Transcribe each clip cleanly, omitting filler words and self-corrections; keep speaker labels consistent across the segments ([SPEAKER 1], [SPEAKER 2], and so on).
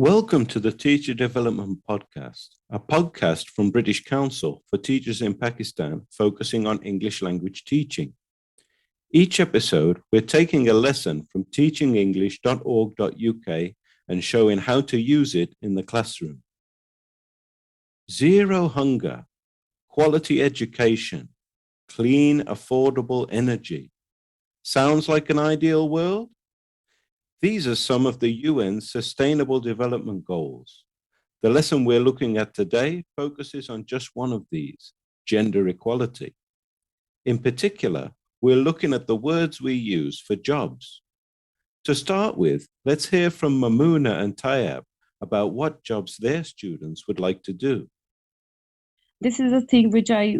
[SPEAKER 1] Welcome to the Teacher Development Podcast, a podcast from British Council for teachers in Pakistan focusing on English language teaching. Each episode, we're taking a lesson from teachingenglish.org.uk and showing how to use it in the classroom. Zero hunger, quality education, clean, affordable energy. Sounds like an ideal world? These are some of the UN's Sustainable Development Goals. The lesson we're looking at today focuses on just one of these, gender equality. In particular, we're looking at the words we use for jobs. To start with, let's hear from Mamoona and Tayyab about what jobs their students would like to do.
[SPEAKER 2] This is a thing which I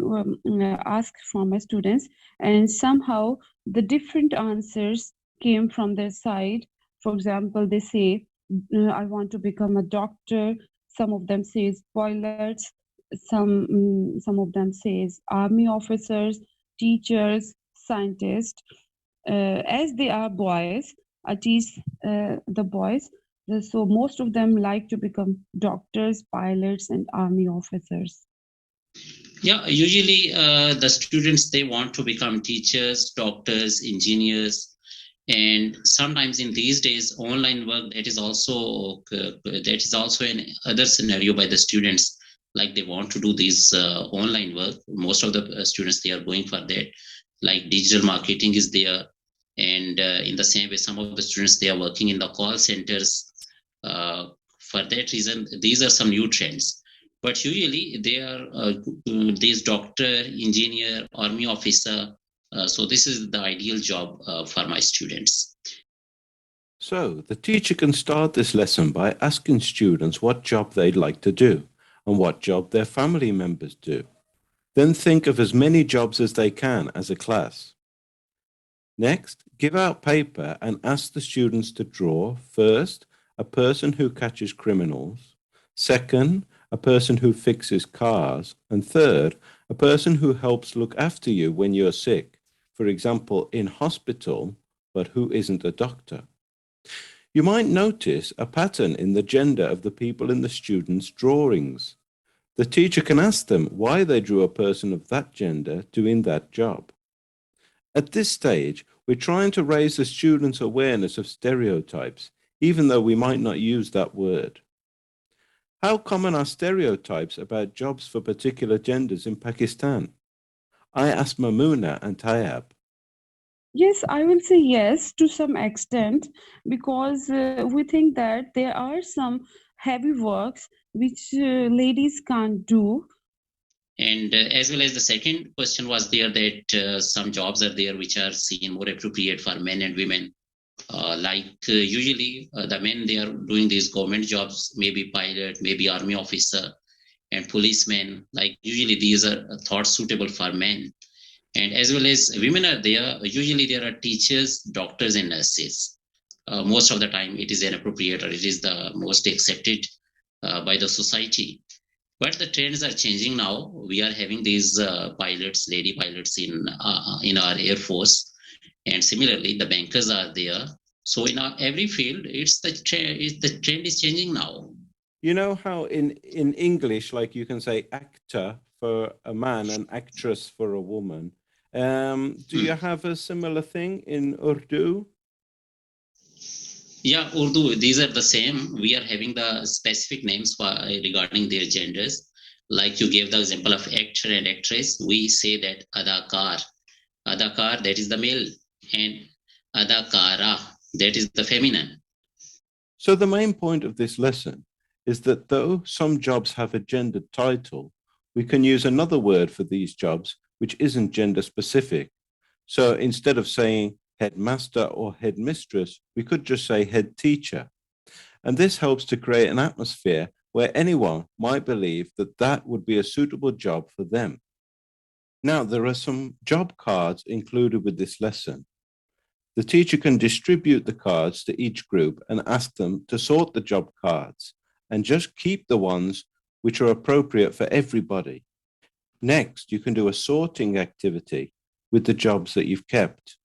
[SPEAKER 2] ask from my students, and somehow the different answers came from their side. For example, they say, I want to become a doctor. Some of them says pilots. Some of them says army officers, teachers, scientists. As they are boys, I teach the boys. So most of them like to become doctors, pilots, and army officers.
[SPEAKER 3] Yeah, usually the students, they want to become teachers, doctors, engineers, and sometimes in these days online work, that is also an other scenario by the students, like they want to do this online work. Most of the students, they are going for that, like digital marketing is there, and in the same way some of the students, they are working in the call centers. For that reason, these are some new trends. But usually they are these doctor, engineer, army officer. So this is the ideal job for my students.
[SPEAKER 1] So the teacher can start this lesson by asking students what job they'd like to do and what job their family members do. Then think of as many jobs as they can as a class. Next, give out paper and ask the students to draw, first, a person who catches criminals, second, a person who fixes cars, and third, a person who helps look after you when you're sick, for example, in hospital, but who isn't a doctor. You might notice a pattern in the gender of the people in the students' drawings. The teacher can ask them why they drew a person of that gender doing that job. At this stage, we're trying to raise the students' awareness of stereotypes, even though we might not use that word. How common are stereotypes about jobs for particular genders in Pakistan? I asked Mamoona and Tayyab.
[SPEAKER 2] Yes, I will say yes to some extent, because we think that there are some heavy works which ladies can't do.
[SPEAKER 3] And as well as the second question was there, that some jobs are there which are seen more appropriate for men and women. Usually the men, they are doing these government jobs, maybe pilot, maybe army officer, and policeman. Like usually these are thought suitable for men. And as well as women are there, usually there are teachers, doctors, and nurses. Most of the time it is inappropriate, or it is the most accepted by the society. But the trends are changing now. We are having these pilots, lady pilots in our Air Force, and similarly the bankers are there. So in every field, the trend is changing now.
[SPEAKER 1] You know how in English, like you can say actor for a man and actress for a woman. Do you have a similar thing in Urdu?
[SPEAKER 3] Yeah, Urdu, these are the same. We are having the specific names for regarding their genders. Like you gave the example of actor and actress, we say that adakar. Adakar, that is the male, and adakara, that is the feminine.
[SPEAKER 1] So the main point of this lesson is that though some jobs have a gendered title, we can use another word for these jobs which isn't gender specific. So instead of saying headmaster or headmistress, we could just say head teacher. And this helps to create an atmosphere where anyone might believe that that would be a suitable job for them. Now, there are some job cards included with this lesson. The teacher can distribute the cards to each group and ask them to sort the job cards and just keep the ones which are appropriate for everybody. Next, you can do a sorting activity with the jobs that you've kept.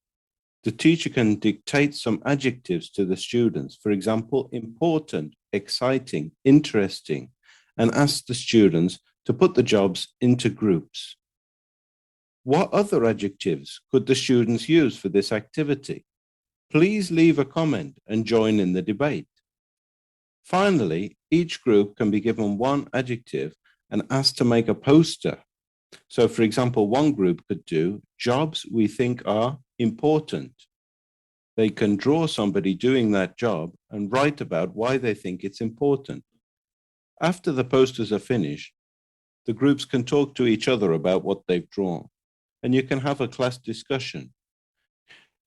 [SPEAKER 1] The teacher can dictate some adjectives to the students, for example, important exciting, interesting, and ask the students to put the jobs into groups. What other adjectives could the students use for this activity? Please leave a comment and join in the debate. Finally, each group can be given one adjective and asked to make a poster. So, for example, one group could do jobs we think are important. They can draw somebody doing that job and write about why they think it's important. After the posters are finished, the groups can talk to each other about what they've drawn, and you can have a class discussion.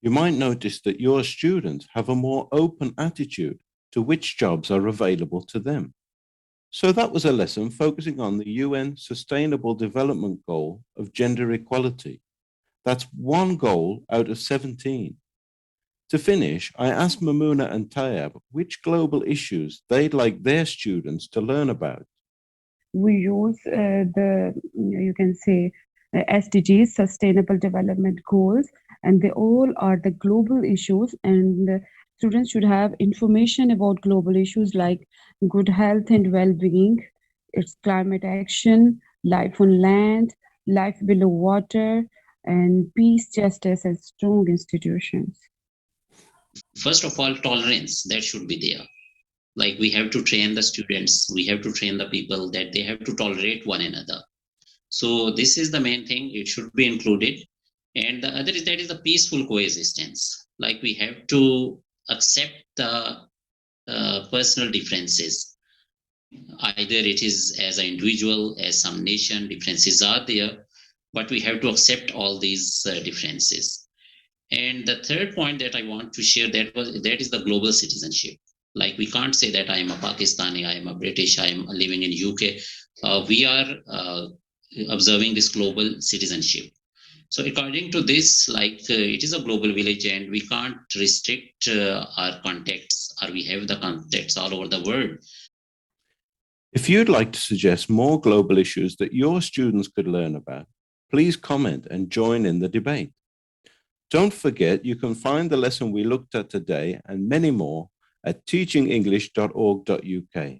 [SPEAKER 1] You might notice that your students have a more open attitude to which jobs are available to them. So that was a lesson focusing on the UN Sustainable Development Goal of gender equality. That's one goal out of 17. To finish, I asked Mamuna and Tayab which global issues they'd like their students to learn about.
[SPEAKER 2] We use you can say, SDGs, Sustainable Development Goals, and they all are the global issues. And students should have information about global issues like good health and well-being, its climate action, life on land, life below water, and peace, justice, and strong institutions.
[SPEAKER 3] First of all, tolerance that should be there. Like we have to train the students, we have to train the people that they have to tolerate one another. So this is the main thing, it should be included. And the other is that is the peaceful coexistence. Like we have to accept the personal differences. Either it is as an individual, as some nation, differences are there, but we have to accept all these differences. And the third point that I want to share that is the global citizenship. Like we can't say that I am a Pakistani, I am a British, I am living in UK. We are observing this global citizenship. So according to this, it is a global village, and we can't restrict our contacts, or we have the contacts all over the world.
[SPEAKER 1] If you'd like to suggest more global issues that your students could learn about, please comment and join in the debate. Don't forget, you can find the lesson we looked at today and many more at teachingenglish.org.uk.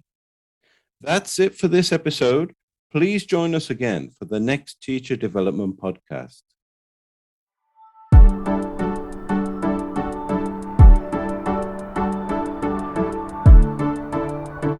[SPEAKER 1] That's it for this episode. Please join us again for the next Teacher Development Podcast.